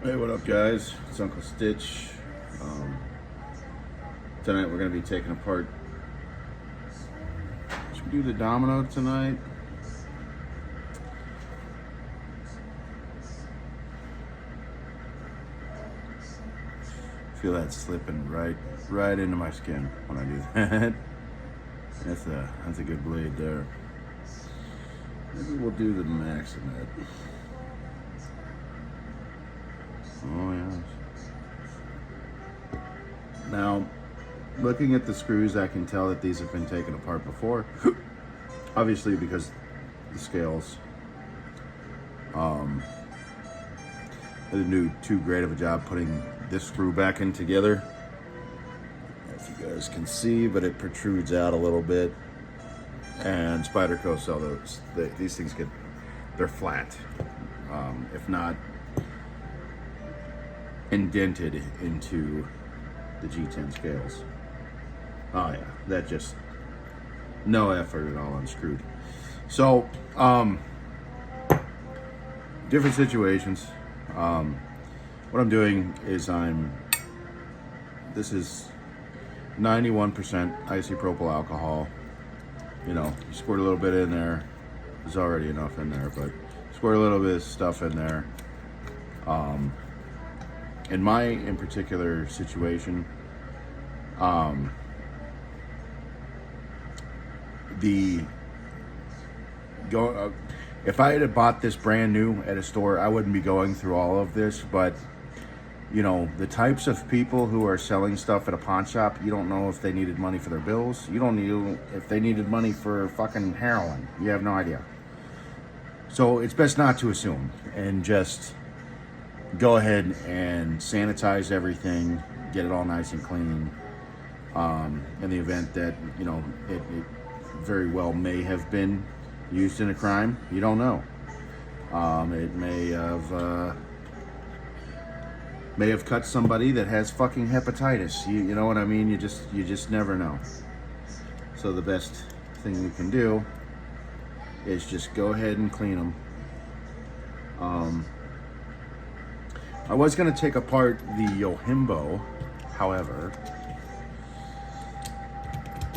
Hey, what up, guys? It's Uncle Stitch. Tonight we're going to be taking apart. Should we do the domino tonight? Feel that slipping right into my skin when I do that. That's a good blade there. Maybe we'll do the Maximet. Oh yes. Now, looking at the screws, I can tell that these have been taken apart before. Obviously, because the scales they didn't do too great of a job putting this screw back in together. If you guys can see, but it protrudes out a little bit. And Spyderco sell those. These things they're flat, if not indented into the G10 scales. Oh yeah, that just no effort at all unscrewed. So different situations. What I'm doing is this is 91% isopropyl alcohol. You know, you squirt a little bit in there. There's already enough in there, but squirt a little bit of stuff in there. In my particular situation, if I had bought this brand new at a store, I wouldn't be going through all of this. But you know, the types of people who are selling stuff at a pawn shop, you don't know if they needed money for their bills. You don't know if they needed money for fucking heroin. You have no idea. So it's best not to assume and just go ahead and sanitize everything, get it all nice and clean. In the event that, you know, it very well may have been used in a crime, you don't know. It may have cut somebody that has fucking hepatitis. You know what I mean? You just never know. So the best thing you can do is just go ahead and clean them. I was going to take apart the Yohimbo, however,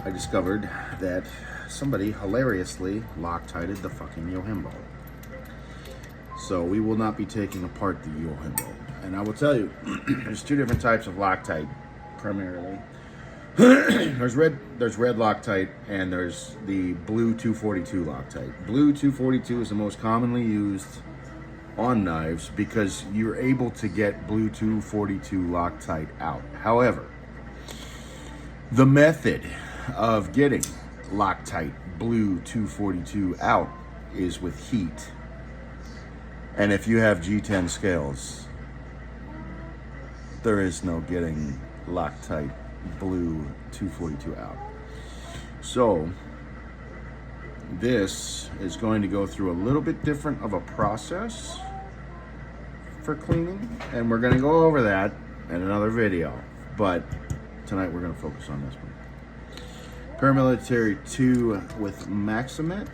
I discovered that somebody hilariously Loctited the fucking Yohimbo. So we will not be taking apart the Yohimbo. And I will tell you, there's two different types of Loctite, primarily. There's red Loctite, and there's the blue 242 Loctite. Blue 242 is the most commonly used on knives because you're able to get blue 242 Loctite out. However, the method of getting Loctite blue 242 out is with heat. And if you have G10 scales, there is no getting Loctite blue 242 out. So this is going to go through a little bit different of a process for cleaning, and we're going to go over that in another video. But tonight we're going to focus on this one. Paramilitary 2 with Maximet.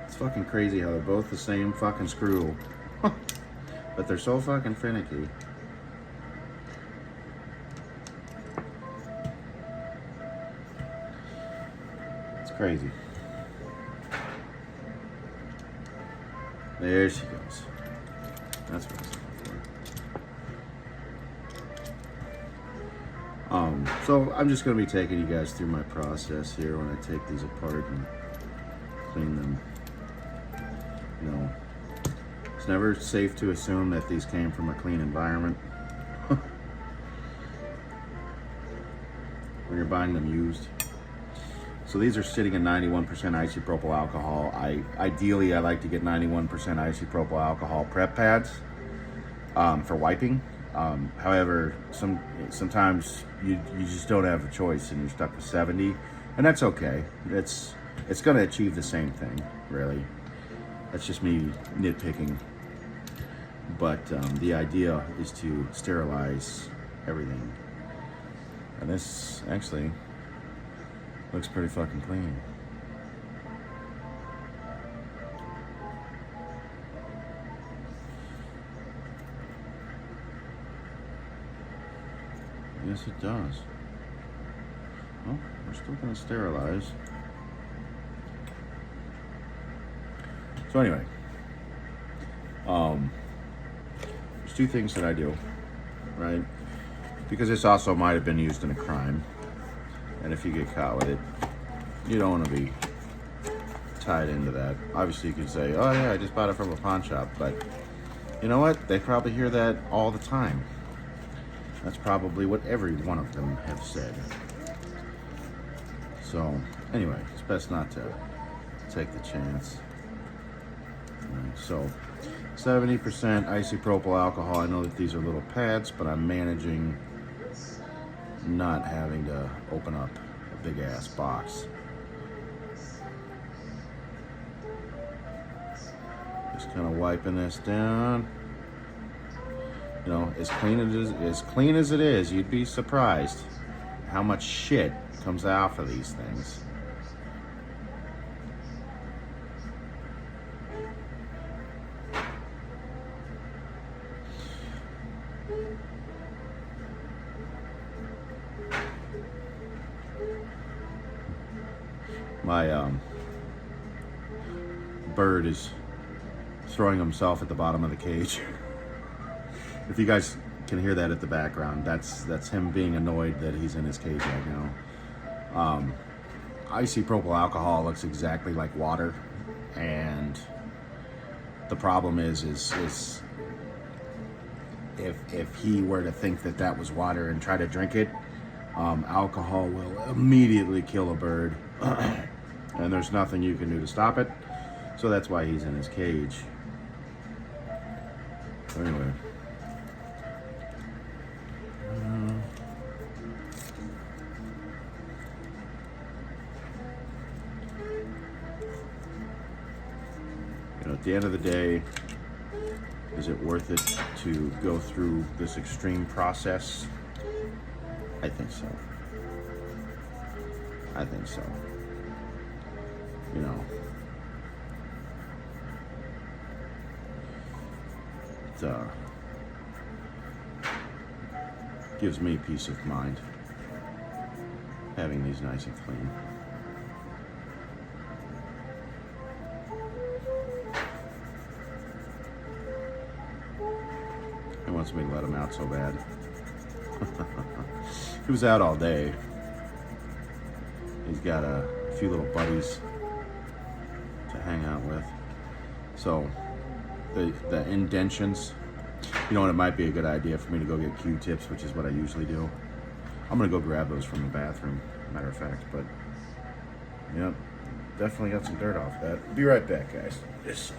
It's fucking crazy how they're both the same fucking screw. But they're so fucking finicky. It's crazy. There she goes. That's what I was looking for. So I'm just going to be taking you guys through my process here when I take these apart and clean them. You know, it's never safe to assume that these came from a clean environment. When you're buying them used. So these are sitting at 91% isopropyl alcohol. Ideally, I like to get 91% isopropyl alcohol prep pads for wiping. However, sometimes you just don't have a choice and you're stuck with 70, and that's okay. It's going to achieve the same thing, really. That's just me nitpicking. But the idea is to sterilize everything. And this actually Looks pretty fucking clean. Yes, it does. Well, we're still going to sterilize. So anyway, there's two things that I do, right? Because this also might have been used in a crime. And if you get caught with it, you don't want to be tied into that. Obviously, you can say, oh yeah, I just bought it from a pawn shop. But you know what? They probably hear that all the time. That's probably what every one of them have said. So anyway, it's best not to take the chance. Right, so 70% isopropyl alcohol. I know that these are little pads, but I'm managing not having to open up a big ass box. Just kind of wiping this down. You know, as clean as it is, you'd be surprised how much shit comes off of these things. My bird is throwing himself at the bottom of the cage. If you guys can hear that at the background, that's him being annoyed that he's in his cage right now. Isopropyl alcohol looks exactly like water, and the problem is if he were to think that that was water and try to drink it, alcohol will immediately kill a bird, and there's nothing you can do to stop it. So that's why he's in his cage. So anyway. At the end of the day, is it worth it to go through this extreme process? I think so. I think so. You know, it gives me peace of mind having these nice and clean. He wants me to let him out so bad. He was out all day. He's got a few little buddies to hang out with. So the indentions, you know what, it might be a good idea for me to go get Q-tips, which is what I usually do. I'm gonna go grab those from the bathroom, matter of fact, but yep, definitely got some dirt off that. Be right back, guys. Yes.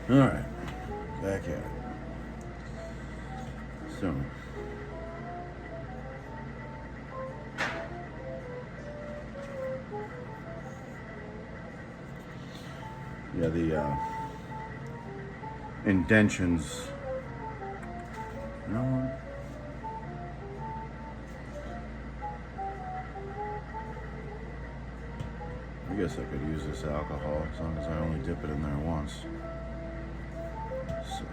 All right, back at it. So, yeah, the indentions. You know what? I guess I could use this alcohol as long as I only dip it in there once. So,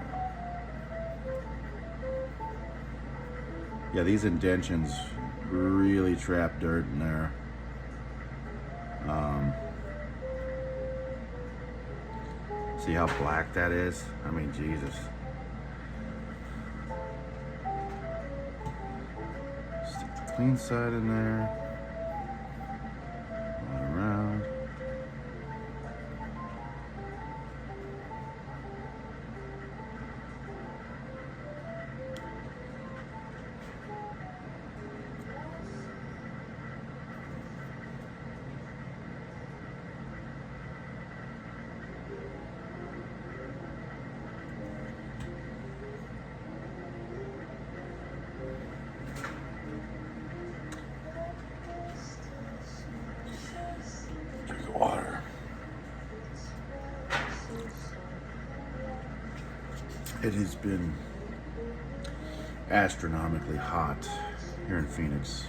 yeah, these indentions really trap dirt in there. See how black that is? I mean, Jesus. Stick the clean side in there. All around. It has been astronomically hot here in Phoenix.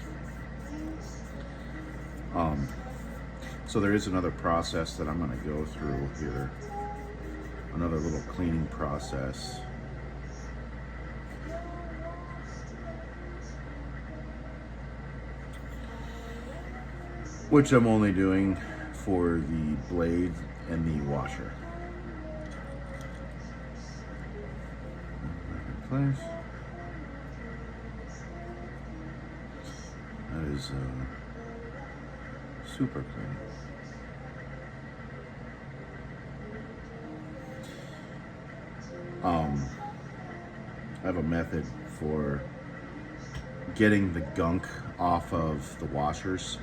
So there is another process that I'm going to go through here. Another little cleaning process. Which I'm only doing for the blade and the washer. Back in place. That is super clean. I have a method for getting the gunk off of the washers.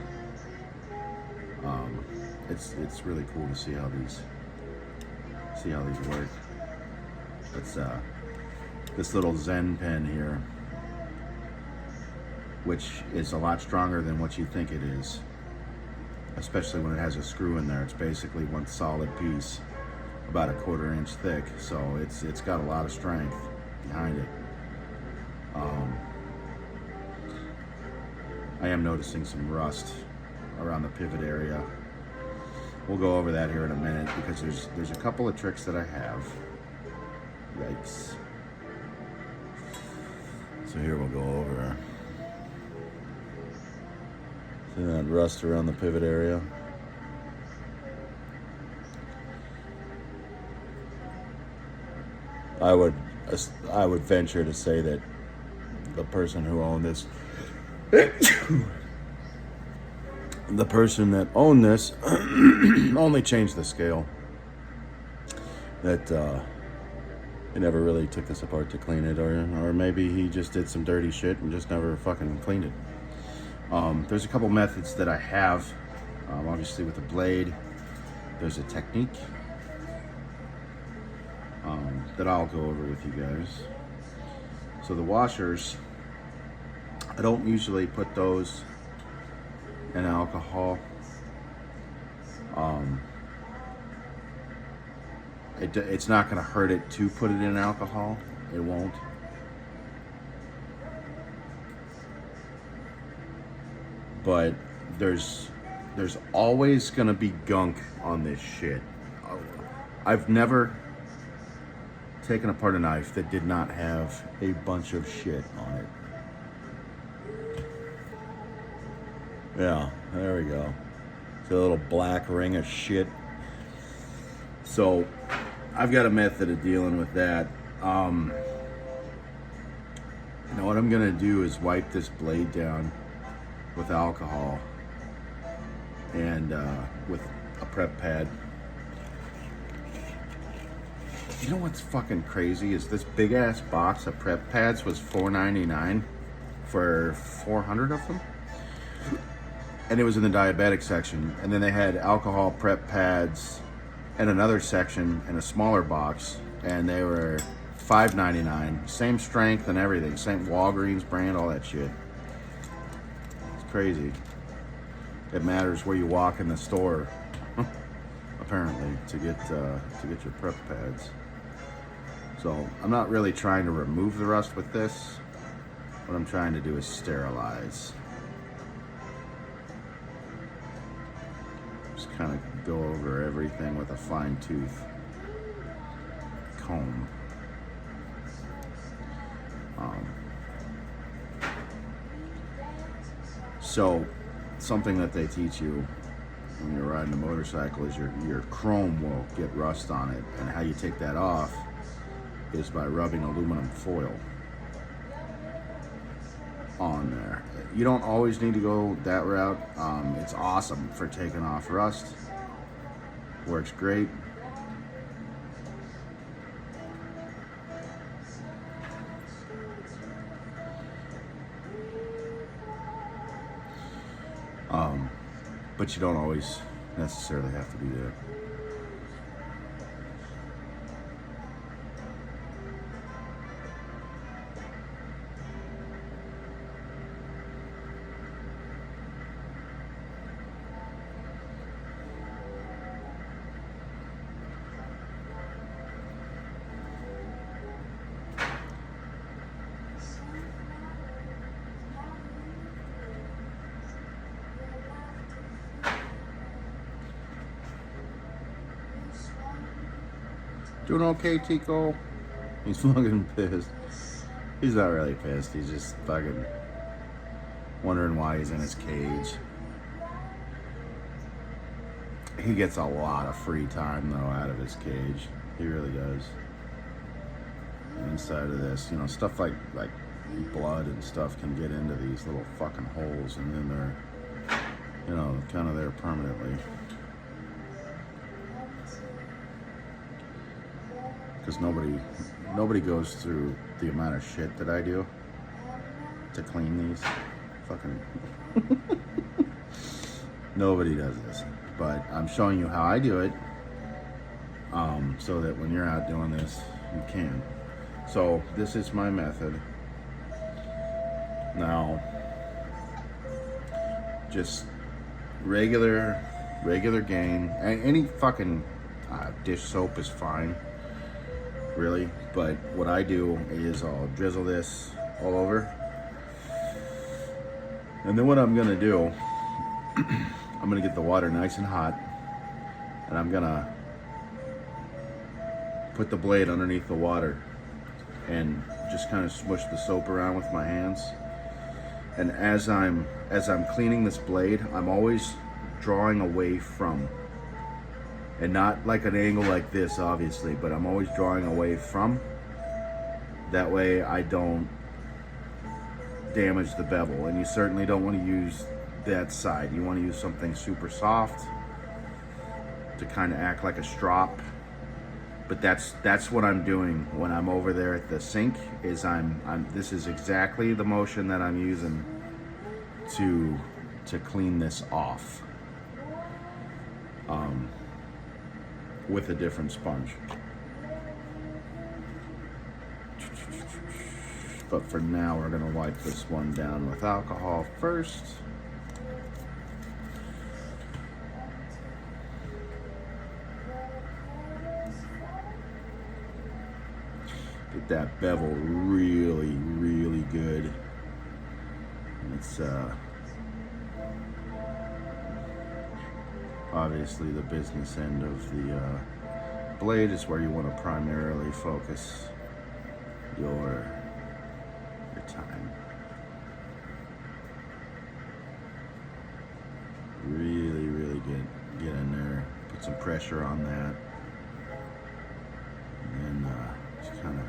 It's really cool to see how these work. It's this little Zen pen here, which is a lot stronger than what you think it is, especially when it has a screw in there. It's basically one solid piece, about a 1/4 inch thick, so it's got a lot of strength behind it. I am noticing some rust around the pivot area. We'll go over that here in a minute because there's a couple of tricks that I have. Yikes. So here we'll go over. See that rust around the pivot area? I would venture to say that the person who owned this the person that owned this only changed the scale. That he never really took this apart to clean it, or maybe he just did some dirty shit and just never fucking cleaned it. There's a couple methods that I have. Obviously with the blade, there's a technique that I'll go over with you guys. So the washers, I don't usually put those in alcohol. It's not going to hurt it to put it in alcohol. It won't. But there's always going to be gunk on this shit. I've never taken apart a knife that did not have a bunch of shit on it. Yeah, there we go. It's a little black ring of shit. So I've got a method of dealing with that. You know what I'm gonna do is wipe this blade down with alcohol and with a prep pad. You know what's fucking crazy is this big ass box of prep pads was $4.99 for 400 of them. And it was in the diabetic section. And then they had alcohol prep pads and another section in a smaller box. And they were $5.99. Same strength and everything. Same Walgreens brand, all that shit. It's crazy. It matters where you walk in the store, apparently, to get your prep pads. So I'm not really trying to remove the rust with this. What I'm trying to do is sterilize. Just kind of go over everything with a fine tooth comb. So something that they teach you when you're riding a motorcycle is your chrome will get rust on it, and how you take that off is by rubbing aluminum foil on there. You don't always need to go that route. It's awesome for taking off rust. Works great. But you don't always necessarily have to do that. Doing okay, Tico? He's fucking pissed. He's not really pissed. He's just fucking wondering why he's in his cage. He gets a lot of free time, though, out of his cage. He really does. Inside of this, you know, stuff like blood and stuff can get into these little fucking holes, and then they're, you know, kind of there permanently. Because nobody goes through the amount of shit that I do to clean these. Fucking nobody does this. But I'm showing you how I do it, so that when you're out doing this, you can. So this is my method. Now, just regular Gain. Any fucking dish soap is fine, really. But what I do is I'll drizzle this all over, and then what I'm gonna do, I'm gonna get the water nice and hot, and I'm gonna put the blade underneath the water and just kind of smush the soap around with my hands. And as I'm cleaning this blade, I'm always drawing away from, and not like an angle like this, obviously, but I'm always drawing away from. That way I don't damage the bevel, and you certainly don't want to use that side. You want to use something super soft to kind of act like a strop. But that's what I'm doing when I'm over there at the sink. Is this is exactly the motion that I'm using to clean this off, with a different sponge. But for now, we're gonna wipe this one down with alcohol first. Get that bevel really, really good. And it's obviously the business end of the blade is where you want to primarily focus your time. Really, really get in there. Put some pressure on that, and then just kind of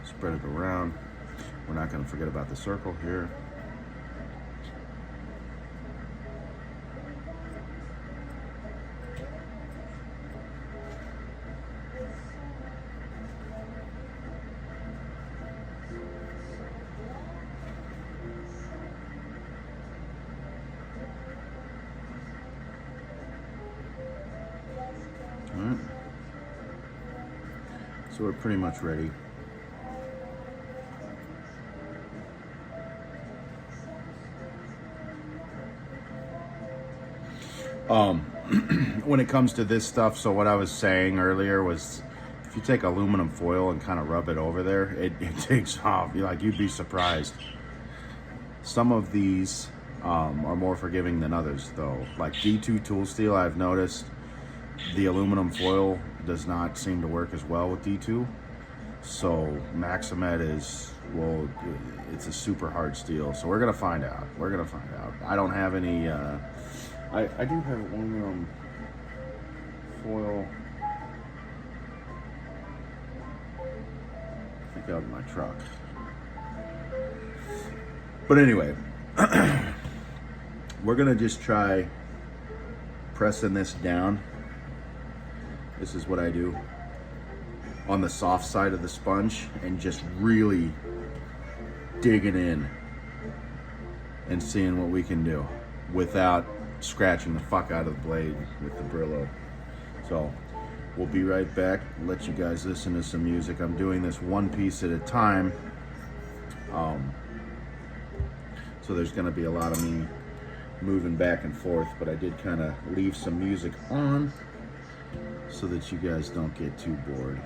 spread it around. We're not going to forget about the circle here. All right. So we're pretty much ready. When it comes to this stuff, so what I was saying earlier was, if you take aluminum foil and kind of rub it over there, it takes off. You'd be surprised. Some of these are more forgiving than others, though. Like D2 tool steel, I've noticed the aluminum foil does not seem to work as well with D2. So Maximet is, well, it's a super hard steel. So we're gonna find out. I don't have any. I do have aluminum foil, I think, out in my truck. But anyway, we're gonna just try pressing this down. This is what I do on the soft side of the sponge, and just really digging in and seeing what we can do without scratching the fuck out of the blade with the Brillo. So we'll be right back. Let you guys listen to some music. I'm doing this one piece at a time, so there's going to be a lot of me moving back and forth, but I did kind of leave some music on so that you guys don't get too bored.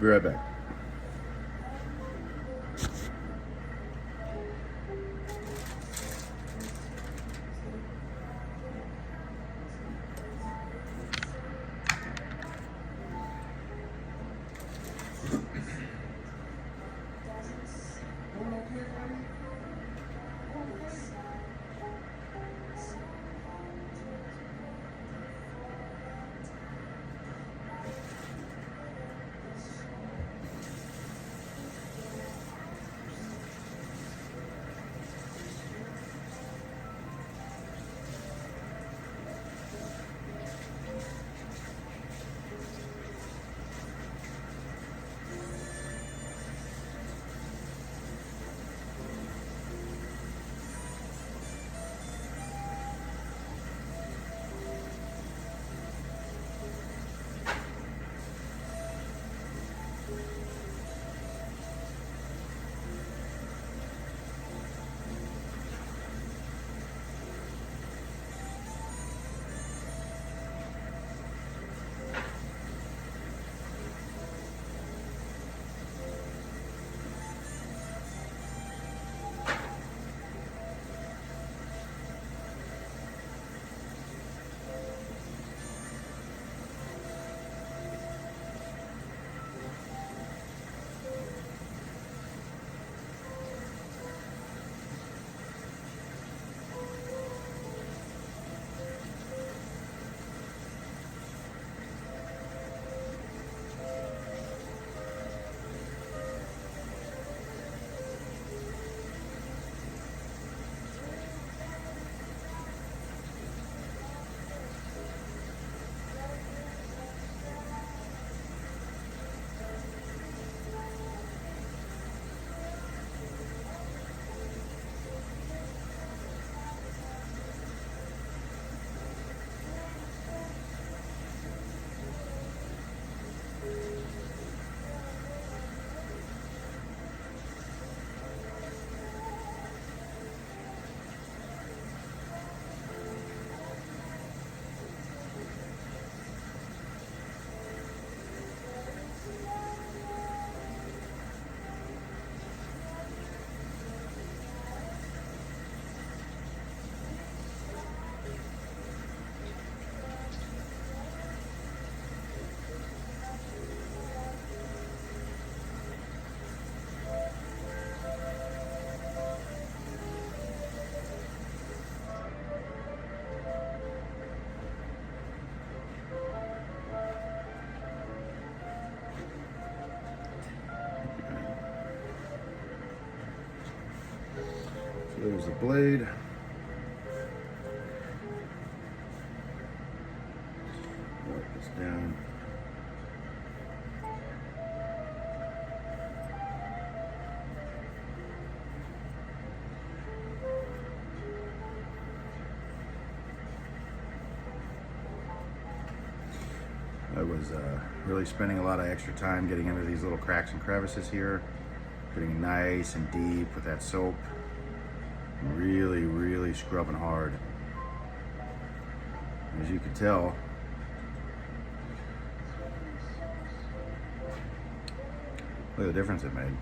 Be right back. There's the blade. Wipe this down. I was really spending a lot of extra time getting into these little cracks and crevices here, getting nice and deep with that soap. Really, really scrubbing hard. As you can tell, look at the difference it made.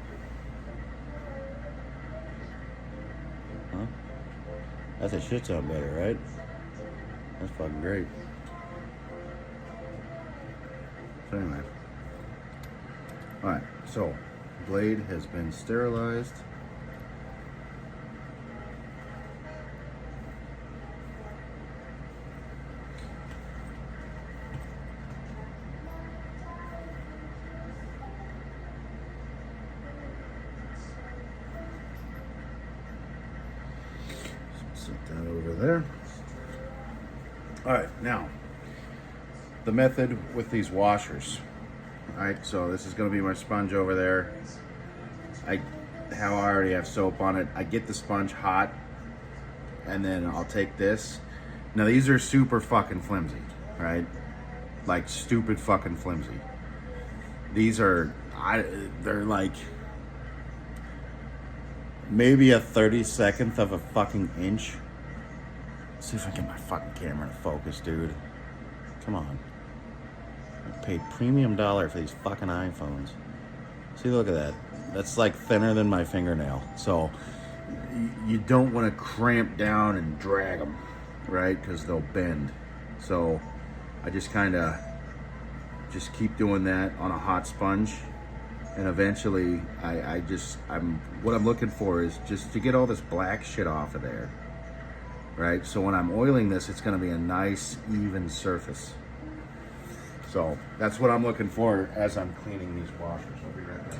Huh? That's a shit ton better, right? That's fucking great. So anyway. Alright, so blade has been sterilized. Set that over there. All right, now the method with these washers. All right, so this is going to be my sponge over there. I already have soap on it. I get the sponge hot, and then I'll take this. Now these are super fucking flimsy, right? Like stupid fucking flimsy. These are, they're like maybe a 32nd of a fucking inch. Let's see if I can get my fucking camera to focus, dude. Come on. I paid premium dollar for these fucking iPhones. See, look at that. That's like thinner than my fingernail. So you don't want to cramp down and drag them, right? Because they'll bend. So I just kind of just keep doing that on a hot sponge, and eventually what I'm looking for is just to get all this black shit off of there, right? So when I'm oiling this, it's going to be a nice even surface. So that's what I'm looking for as I'm cleaning these washers. I'll be right back.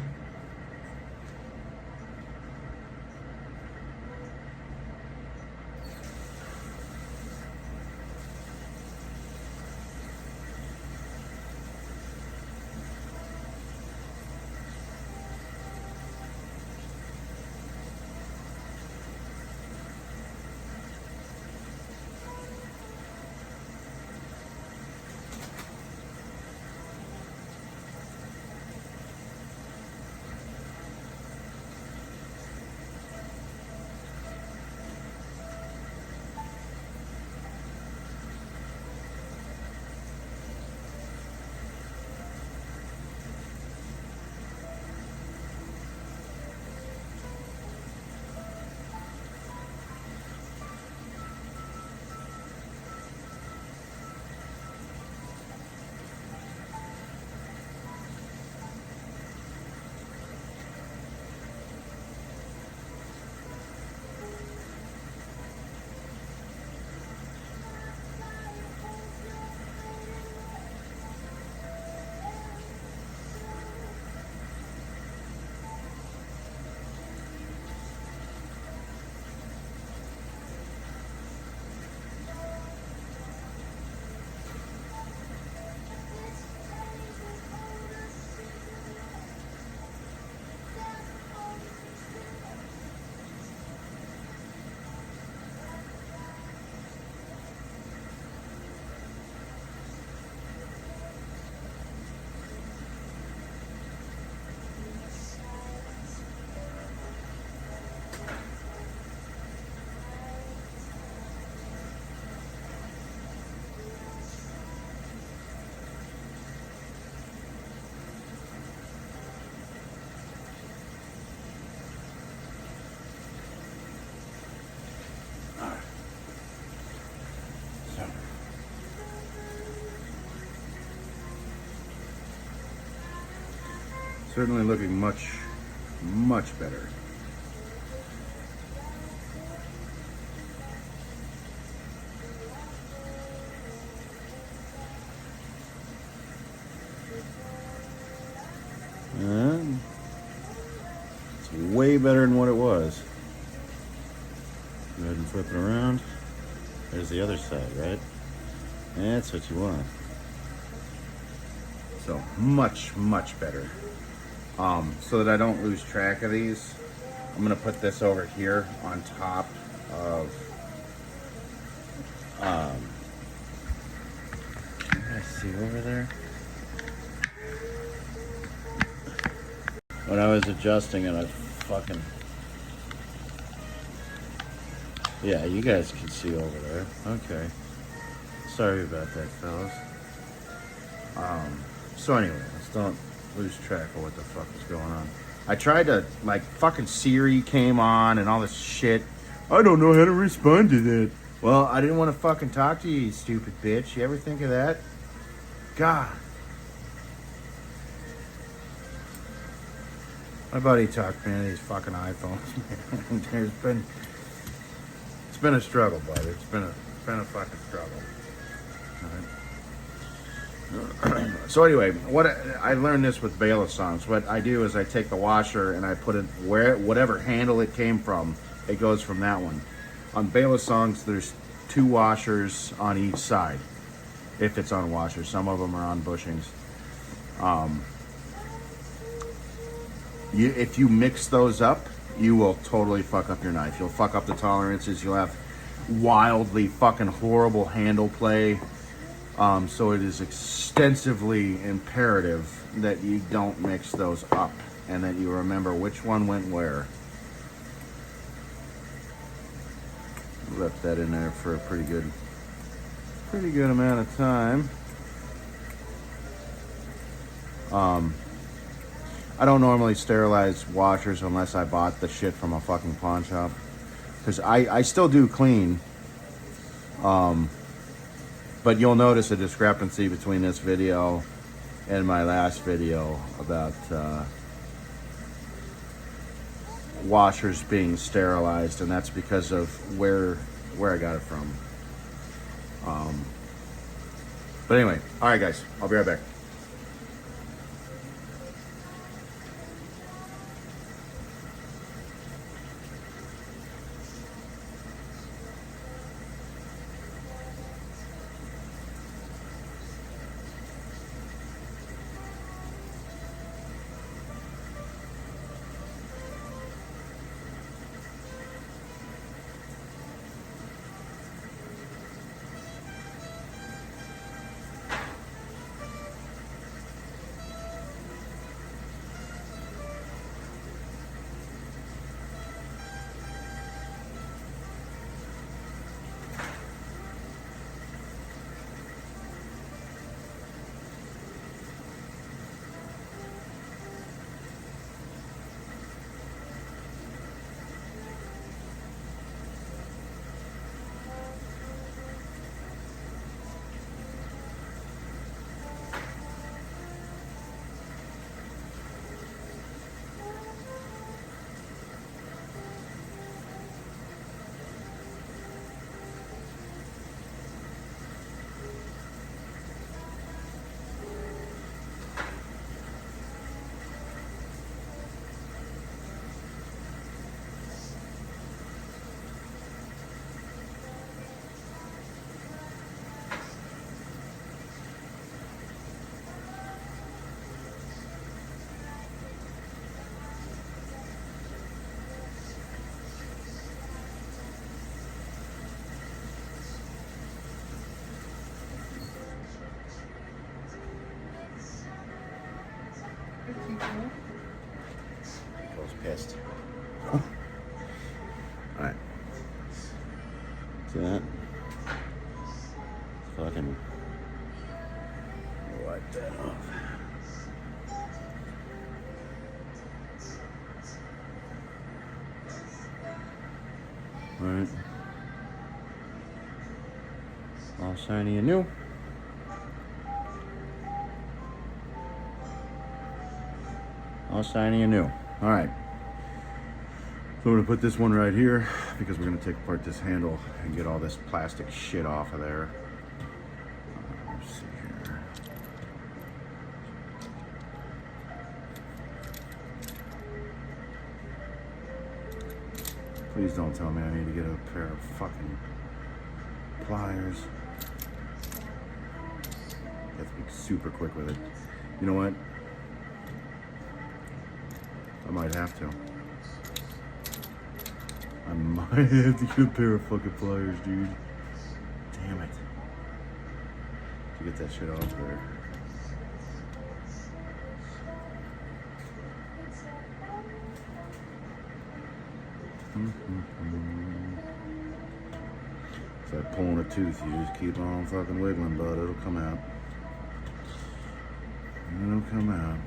Certainly looking much, much better. And it's way better than what it was. Go ahead and flip it around. There's the other side, right? That's what you want. So much, much better. So that I don't lose track of these, I'm gonna put this over here on top of. Can you guys see over there? When I was adjusting it, I fucking. Yeah, you guys can see over there. Okay. Sorry about that, fellas. So anyway, let's don't lose track of what the fuck is going on. I tried to, like, fucking Siri came on and all this shit. I don't know how to respond to that. Well, I didn't want to fucking talk to you, you stupid bitch. You ever think of that? God. My buddy talked me into these fucking iPhones, man. It's been a struggle, buddy. It's been a fucking struggle. All right. So anyway, what I learned this with Balisongs. What I do is I take the washer and I put it whatever handle it came from, it goes from that one. On Balisongs, there's 2 washers on each side, if it's on washers. Some of them are on bushings. If you mix those up, you will totally fuck up your knife. You'll fuck up the tolerances. You'll have wildly fucking horrible handle play. So it is extensively imperative that you don't mix those up and that you remember which one went where. Left that in there for a pretty good amount of time. I don't normally sterilize washers unless I bought the shit from a fucking pawn shop. Because I still do clean. But you'll notice a discrepancy between this video and my last video about washers being sterilized, and that's because of where I got it from. But anyway, all right, guys, I'll be right back. I was pissed. Alright. See that? Fucking wipe that off. Alright. All shiny and new. All shiny and new. All right. So I'm gonna put this one right here because we're gonna take apart this handle and get all this plastic shit off of there. Let's see here. Please don't tell me I need to get a pair of fucking pliers. You have to be super quick with it. You know what? I might have to. I might have to get a pair of fucking pliers, dude. Damn it. To get that shit off there. It's like pulling a tooth. You just keep on fucking wiggling, bud. It'll come out. It'll come out.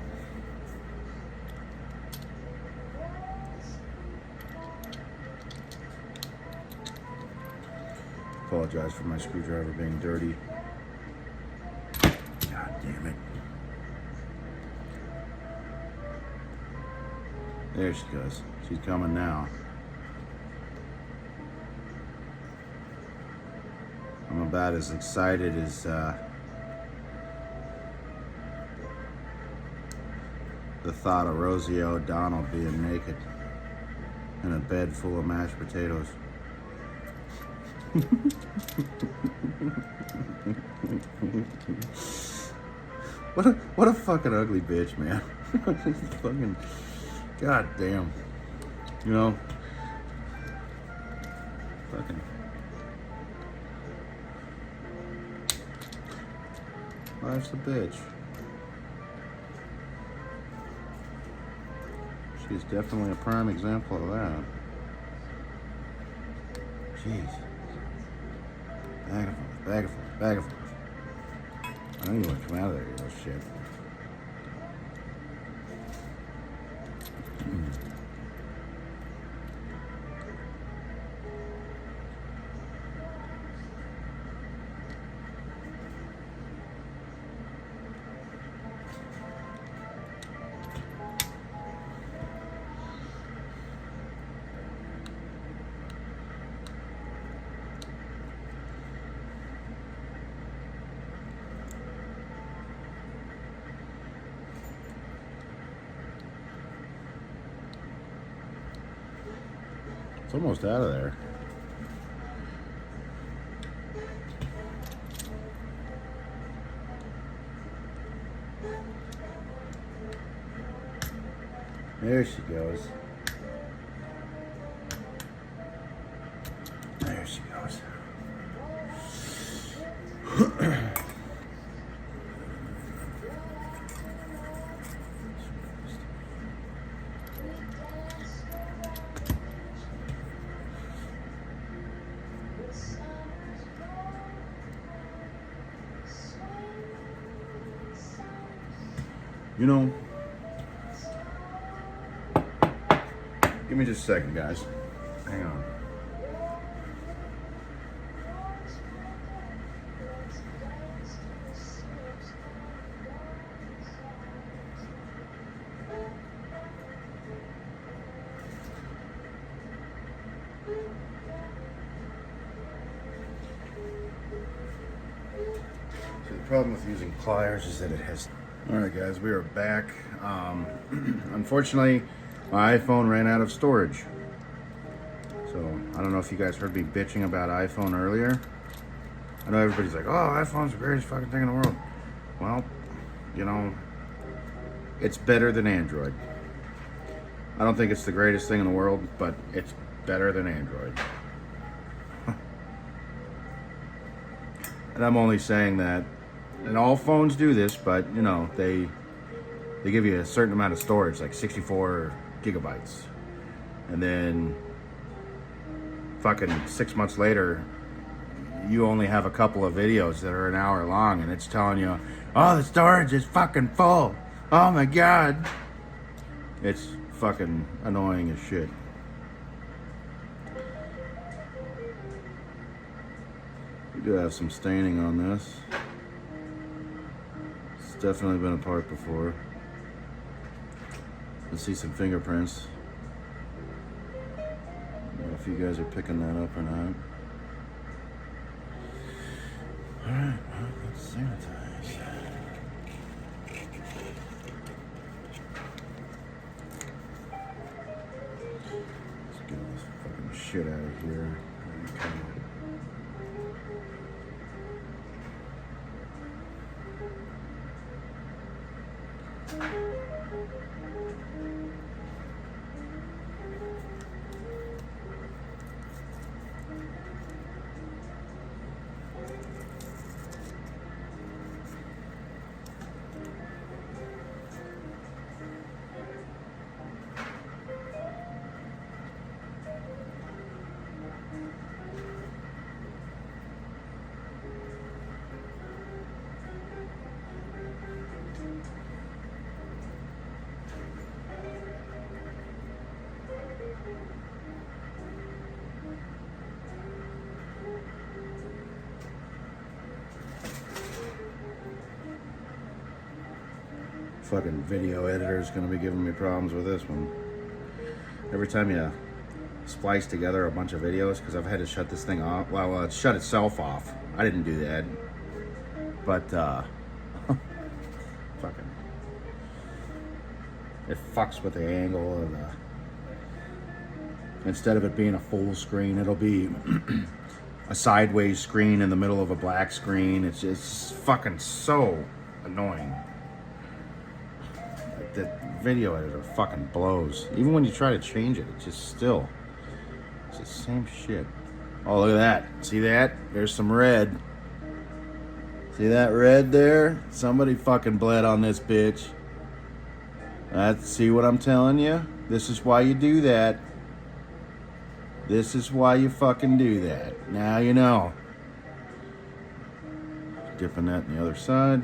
Apologize for my screwdriver being dirty. God damn it. There she goes. She's coming now. I'm about as excited as the thought of Rosie O'Donnell being naked in a bed full of mashed potatoes. What a fucking ugly bitch, man. Fucking goddamn. You know? Fucking. Life's a bitch. She's definitely a prime example of that. Jeez. Back and forth, back and forth, back and forth. I know you want to come out of there, you little shit. almost out of there. There she goes. There she goes. You know, give me just a second, guys. Hang on. So the problem with using pliers is that it has... Alright guys, we are back. Unfortunately, my iPhone ran out of storage. So, I don't know if you guys heard me bitching about iPhone earlier. I know everybody's like, oh, iPhone's the greatest fucking thing in the world. Well, you know, it's better than Android. I don't think it's the greatest thing in the world, but it's better than Android. And I'm only saying that, and all phones do this, but you know, they give you a certain amount of storage, like 64 gigabytes. And then fucking 6 months later, you only have a couple of videos that are an hour long, and it's telling you, oh, the storage is fucking full. Oh my God. It's fucking annoying as shit. We do have some staining on this. It's definitely been apart before. Let's see some fingerprints. I don't know if you guys are picking that up or not. Alright, well, let's sanitize. Let's get all this fucking shit out of here. Okay. Fucking video editor is going to be giving me problems with this one. Every time you splice together a bunch of videos, because I've had to shut this thing off. Well, it shut itself off. I didn't do that. But, fucking, it fucks with the angle of the, instead of it being a full screen, it'll be a sideways screen in the middle of a black screen. It's fucking so annoying. The video editor fucking blows. Even when you try to change it, it's the same shit. Oh, look at that. See that? There's some red. See that red there? Somebody fucking bled on this bitch. See what I'm telling you? This is why you do that. This is why you fucking do that. Now you know. Dipping that in the other side.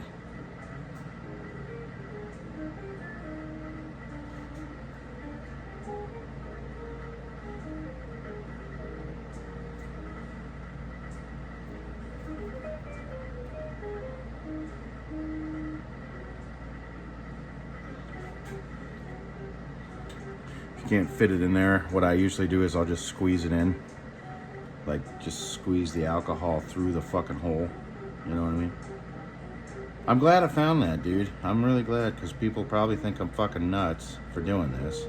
Can't fit it in there. What I usually do is I'll just squeeze it in, like just squeeze the alcohol through the fucking hole, you know what I mean? I'm glad I found that, dude. I'm really glad, because people probably think I'm fucking nuts for doing this.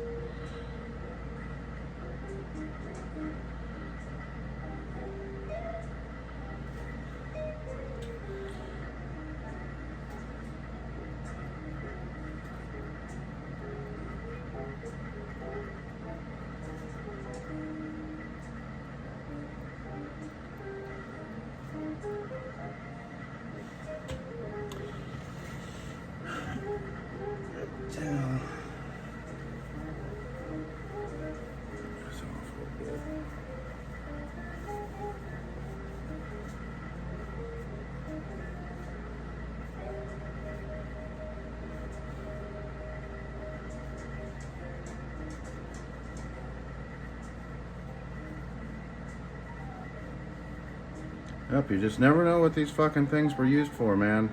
Yep, you just never know what these fucking things were used for, man.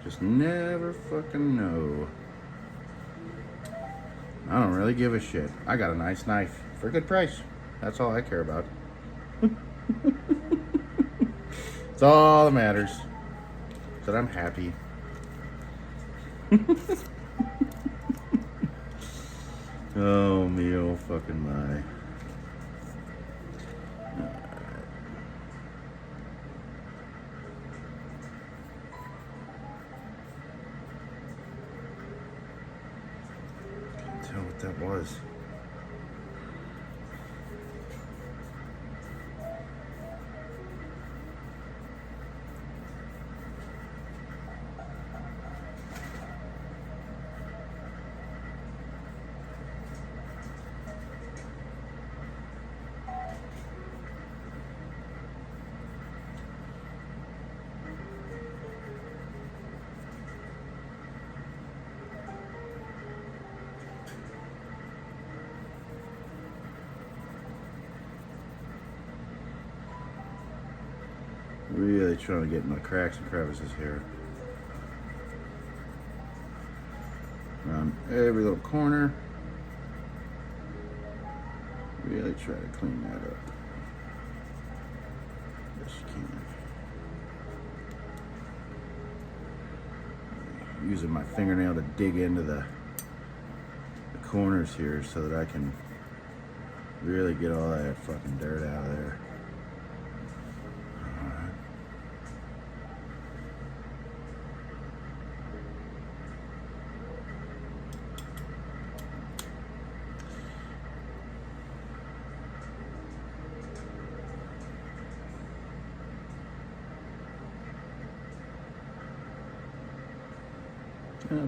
Just never fucking know. I don't really give a shit. I got a nice knife for a good price. That's all I care about. It's all that matters. That I'm happy. Oh, me, oh, fucking my. Can't tell what that was. Really trying to get in my cracks and crevices here. Around every little corner. Really try to clean that up. Yes, you can. Using my fingernail to dig into the corners here so that I can really get all that fucking dirt out of there.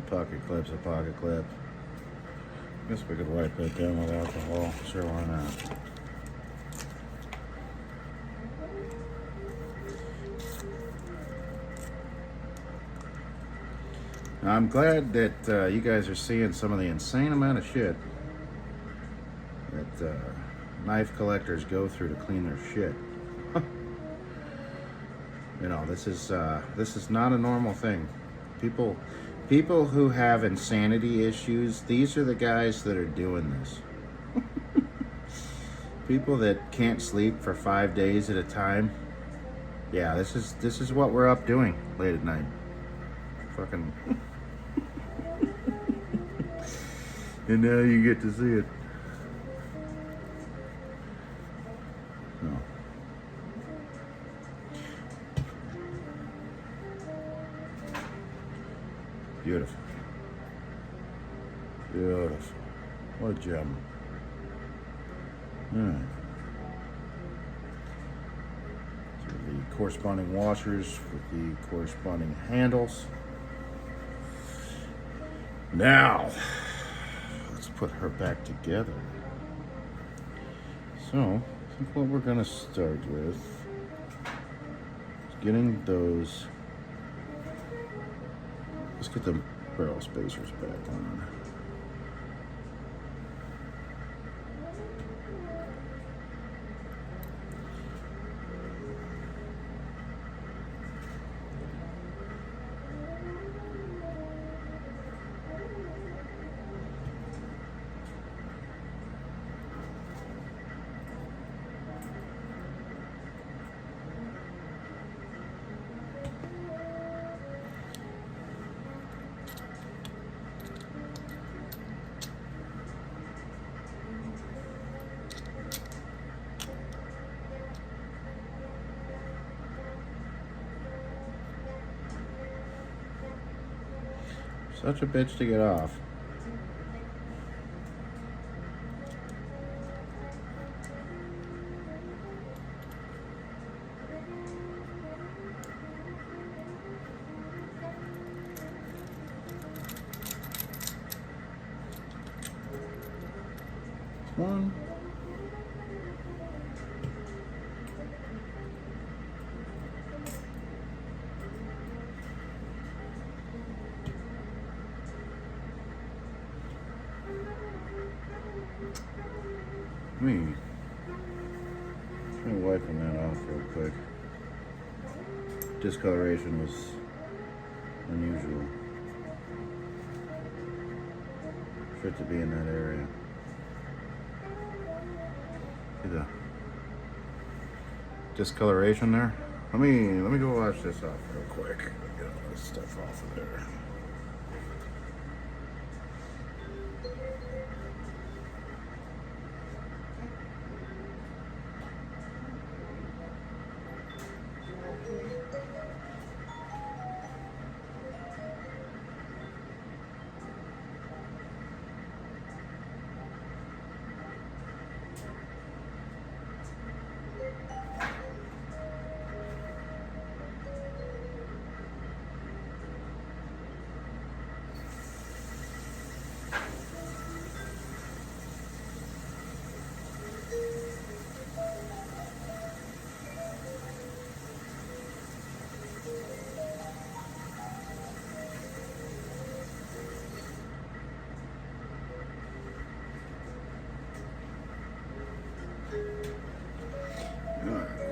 Pocket clip's a pocket clip. Guess we could wipe that down with alcohol. Sure, why not? I'm glad that you guys are seeing some of the insane amount of shit that knife collectors go through to clean their shit. You know, this is not a normal thing. People who have insanity issues, these are the guys that are doing this. People that can't sleep for 5 days at a time. Yeah, this is what we're up doing late at night. Fucking. And now you get to see it. No. Beautiful. Beautiful. What a gem. Alright. So the corresponding washers with the corresponding handles. Now, let's put her back together. So, I think what we're going to start with is getting those. Let's get the barrel spacers back on. Such a bitch to get off. One. Let me wiping that off real quick. Discoloration was unusual for it to be in that area. See the discoloration there? Let me go wash this off real quick. Get all this stuff off of there.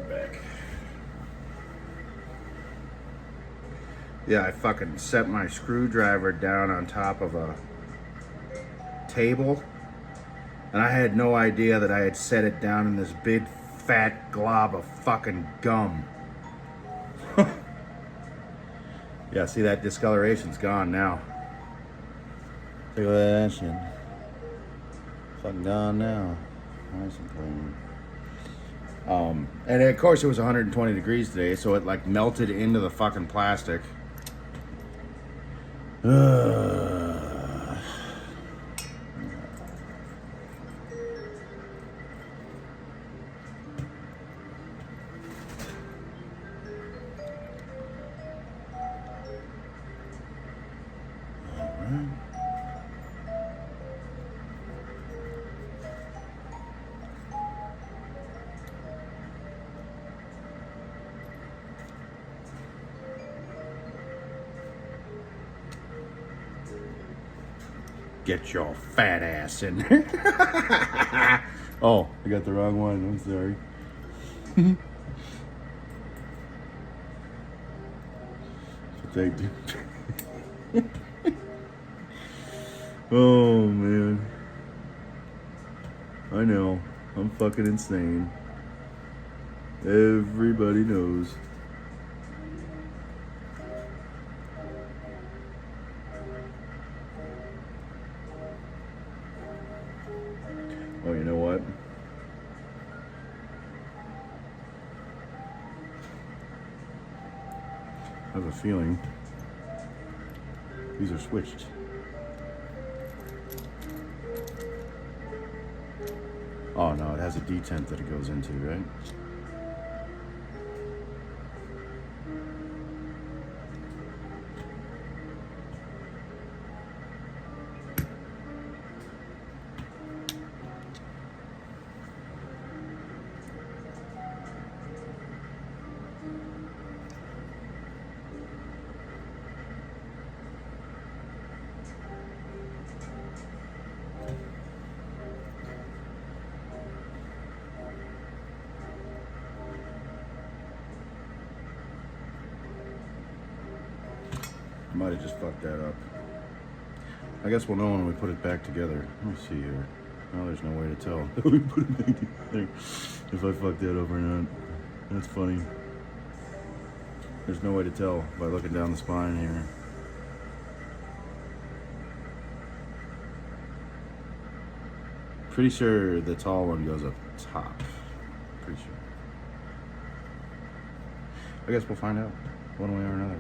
Back. Yeah, I fucking set my screwdriver down on top of a table, and I had no idea that I had set it down in this big fat glob of fucking gum. Yeah, see, that discoloration's gone now. Take a look at that shit. Fucking gone now. Nice and clean. And of course it was 120 degrees today, so it like melted into the fucking plastic. Get your fat ass in there. Oh, I got the wrong one. I'm sorry. Thank you. Oh, man. I know. I'm fucking insane. Everybody knows. Oh, you know what? I have a feeling these are switched. Oh no, it has a detent that it goes into, right? I might have just fucked that up. I guess we'll know when we put it back together. Let me see here. Oh, there's no way to tell. We put it back together if I fucked that up or not. That's funny. There's no way to tell by looking down the spine here. Pretty sure the tall one goes up top. Pretty sure. I guess we'll find out one way or another.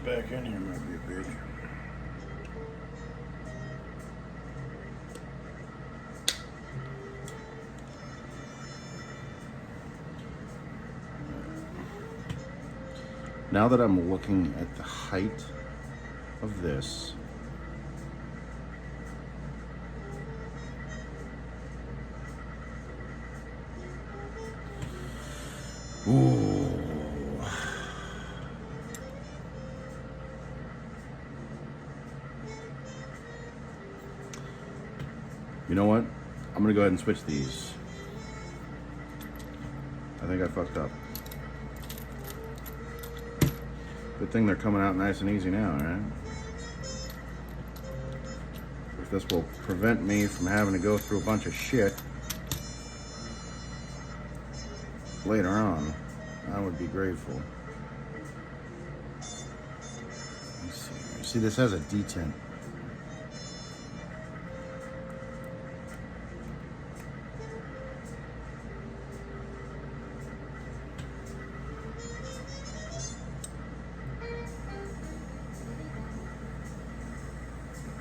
back in here might be a bitch. Now that I'm looking at the height of this, ooh. You know what? I'm gonna go ahead and switch these. I think I fucked up. Good thing they're coming out nice and easy now, right? If this will prevent me from having to go through a bunch of shit later on, I would be grateful. Let's see. See, this has a detent.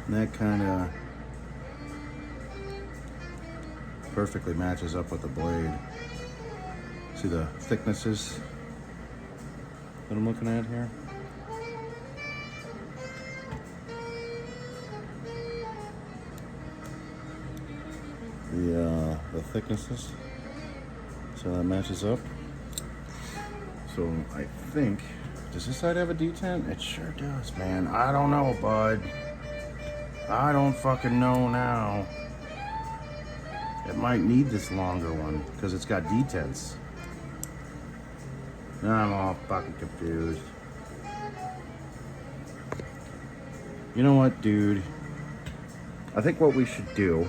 And that kind of perfectly matches up with the blade. See the thicknesses that I'm looking at here? The thicknesses. So that matches up. So I think, does this side have a detent? It sure does, man. I don't know, bud. I don't fucking know now. It might need this longer one because it's got detents. Now I'm all fucking confused. You know what, dude? I think what we should do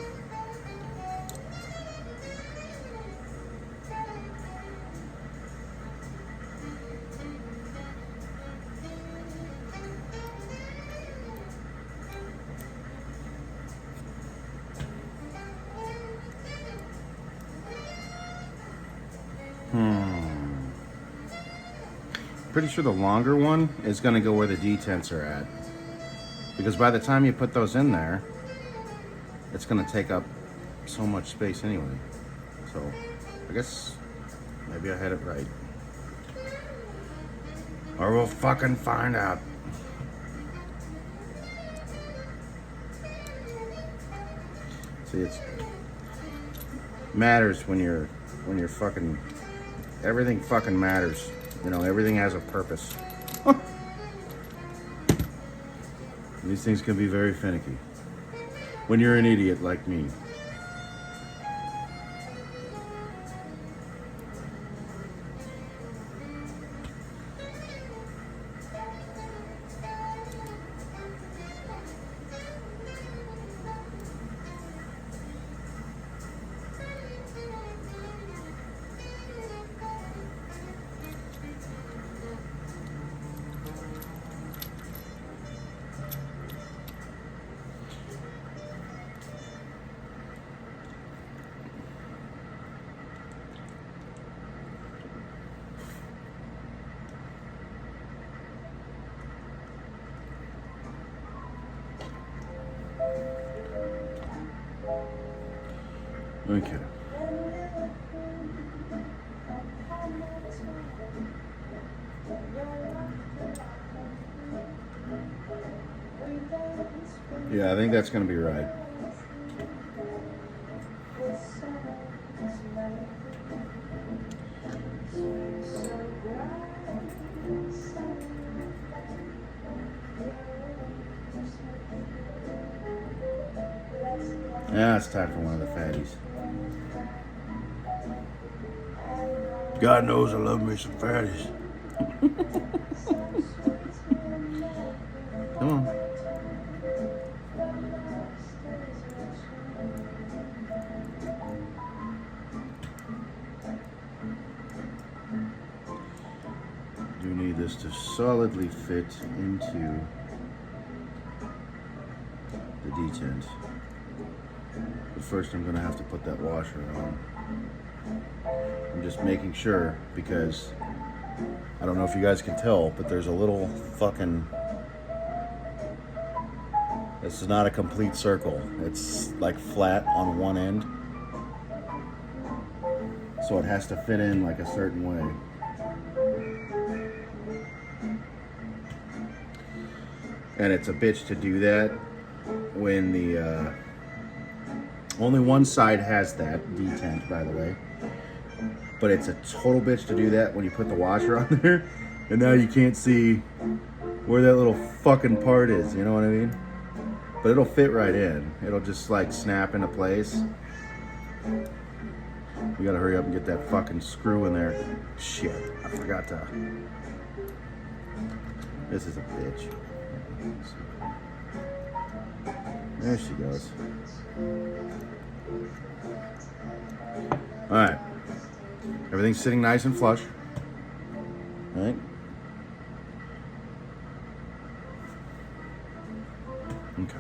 pretty sure the longer one is going to go where the detents are at. Because by the time you put those in there, it's going to take up so much space anyway. So, I guess maybe I had it right. Or we'll fucking find out. See, it's matters when you're fucking, everything fucking matters. You know, everything has a purpose. These things can be very finicky when you're an idiot like me. Okay. Yeah, I think that's going to be right. Yeah, it's time for one of the fatties. God knows I love me some fatties. Come on. Do need this to solidly fit into the detent. But first I'm gonna have to put that washer on. I'm just making sure because I don't know if you guys can tell, but there's a little fucking... This is not a complete circle. It's like flat on one end. So it has to fit in like a certain way. And it's a bitch to do that when the... only one side has that detent, by the way. But it's a total bitch to do that when you put the washer on there. And now you can't see where that little fucking part is, you know what I mean? But it'll fit right in. It'll just like snap into place. We gotta hurry up and get that fucking screw in there. Shit, I forgot to. This is a bitch. There she goes. Alright. Everything's sitting nice and flush. Right? Okay.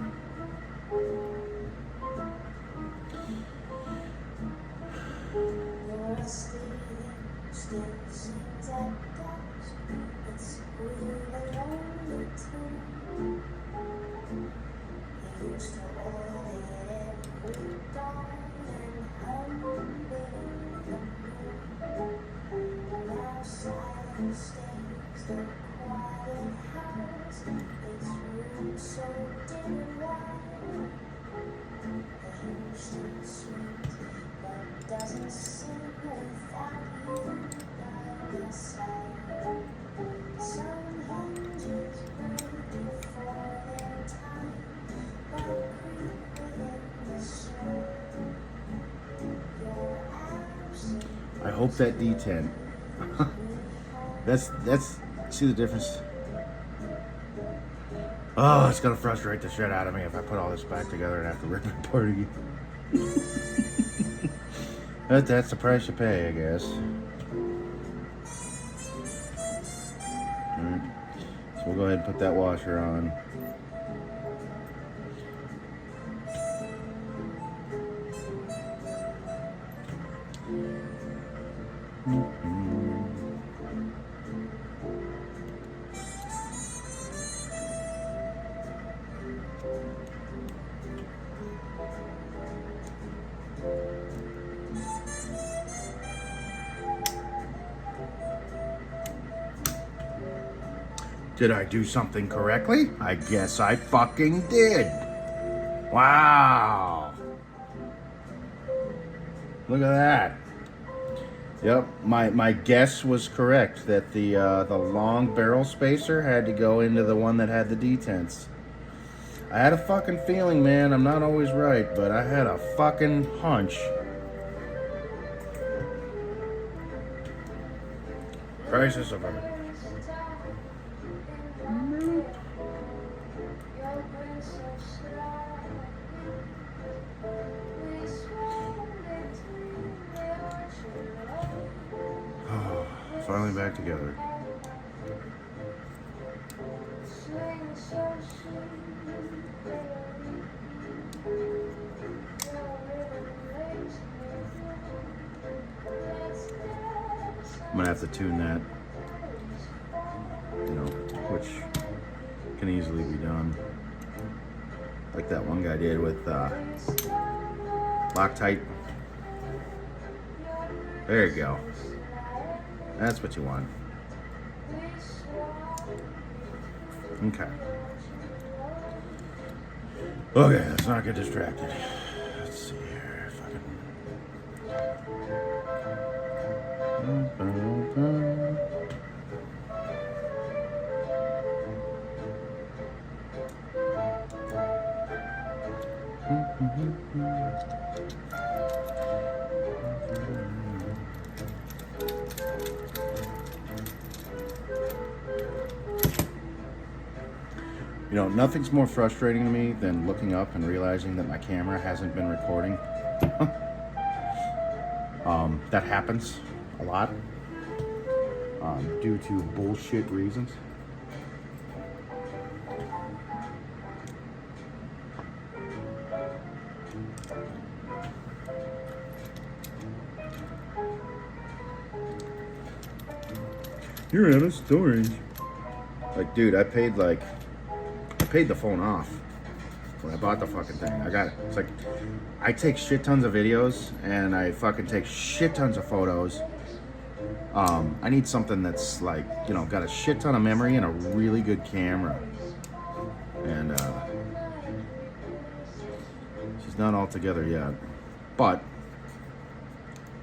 I hope that D10. that's see the difference. Oh, it's gonna frustrate the shit out of me if I put all this back together and have to rip it apart again. That's the price you pay, I guess. Alright. So we'll go ahead and put that washer on. Did I do something correctly? I guess I fucking did. Wow. Look at that. Yep, my guess was correct that the long barrel spacer had to go into the one that had the detents. I had a fucking feeling, man. I'm not always right, but I had a fucking hunch. Crisis averted. Finally back together. I'm gonna have to tune that, you know, which can easily be done, like that one guy did with Loctite. There you go. That's what you want. Okay. Okay, let's not get distracted. Let's see here. You know, nothing's more frustrating to me than looking up and realizing that my camera hasn't been recording. That happens a lot due to bullshit reasons. You're out of storage. Like, dude, I paid the phone off when I bought the fucking thing. I got it. It's like, I take shit tons of videos and I fucking take shit tons of photos. I need something that's like, you know, got a shit ton of memory and a really good camera. And she's not all together yet, but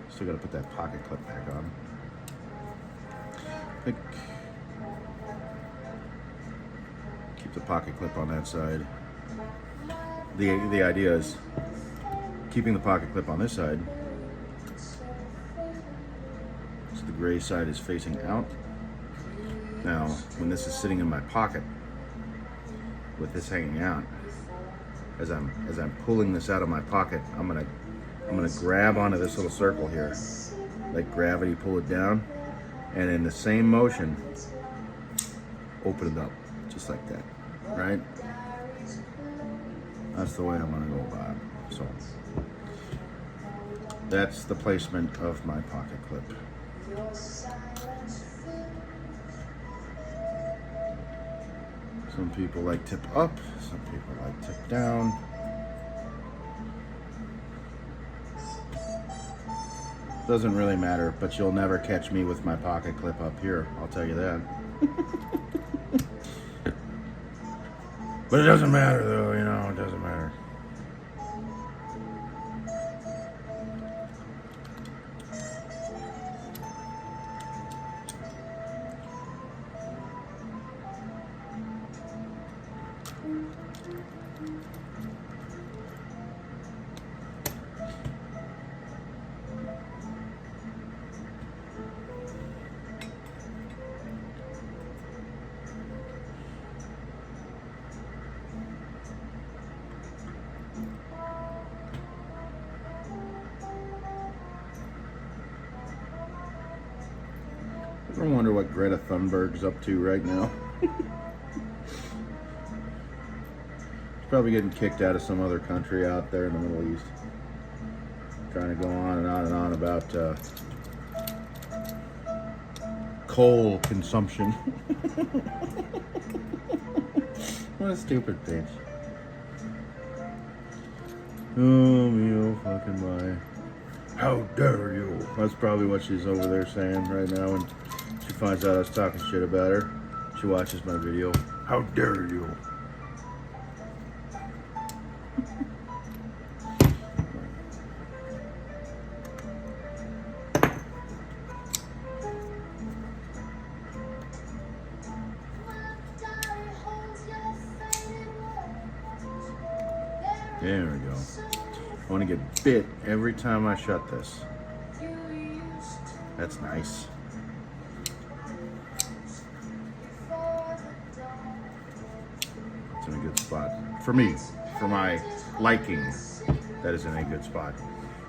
still gotta put that pocket clip back on. Keep the pocket clip on that side. The idea is keeping the pocket clip on this side, so the gray side is facing out. Now, when this is sitting in my pocket, with this hanging out, as I'm pulling this out of my pocket, I'm gonna grab onto this little circle here, like gravity, pull it down, and in the same motion, open it up, just like that, right? That's the way I'm gonna go about it. So that's the placement of my pocket clip. Some people like tip up, some people like tip down. Doesn't really matter, but you'll never catch me with my pocket clip up here, I'll tell you that. But it doesn't matter though, you know, it doesn't matter. I wonder what Greta Thunberg's up to right now. She's probably getting kicked out of some other country out there in the Middle East. Trying to go on and on and on about coal consumption. What a stupid bitch. Oh, me, oh, fucking my. How dare you? That's probably what she's over there saying right now, and she finds out I was talking shit about her. She watches my video. How dare you? There we go. I want to get bit every time I shut this. That's nice. It's in a good spot. For me, for my liking, that is in a good spot.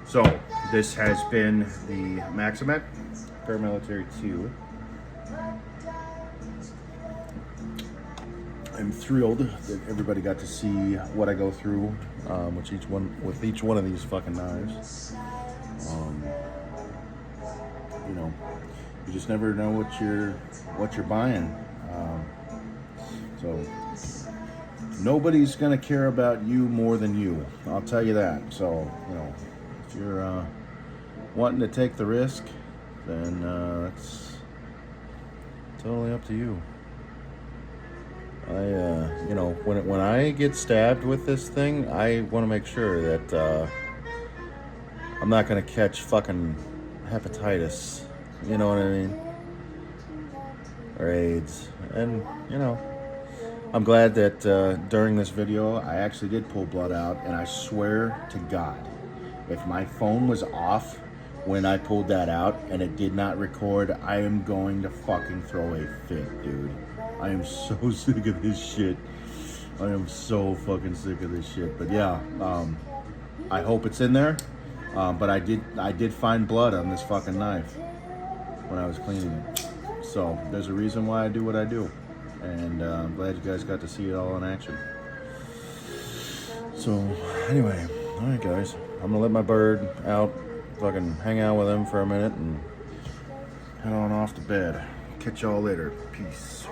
So, this has been the Maximet Paramilitary 2. I'm thrilled that everybody got to see what I go through with each one of these fucking knives. You know, you just never know what you're buying. So nobody's gonna care about you more than you. I'll tell you that. So you know, if you're wanting to take the risk, then it's totally up to you. You know, when I get stabbed with this thing, I want to make sure that I'm not going to catch fucking hepatitis, you know what I mean? Or AIDS. And, you know, I'm glad that during this video, I actually did pull blood out, and I swear to God, if my phone was off when I pulled that out and it did not record, I am going to fucking throw a fit, dude. I am so sick of this shit. I am so fucking sick of this shit. But yeah, I hope it's in there. But I did find blood on this fucking knife when I was cleaning it. So there's a reason why I do what I do. And I'm glad you guys got to see it all in action. So anyway, all right guys, I'm gonna let my bird out, fucking hang out with him for a minute and head on off to bed. Catch y'all later. Peace.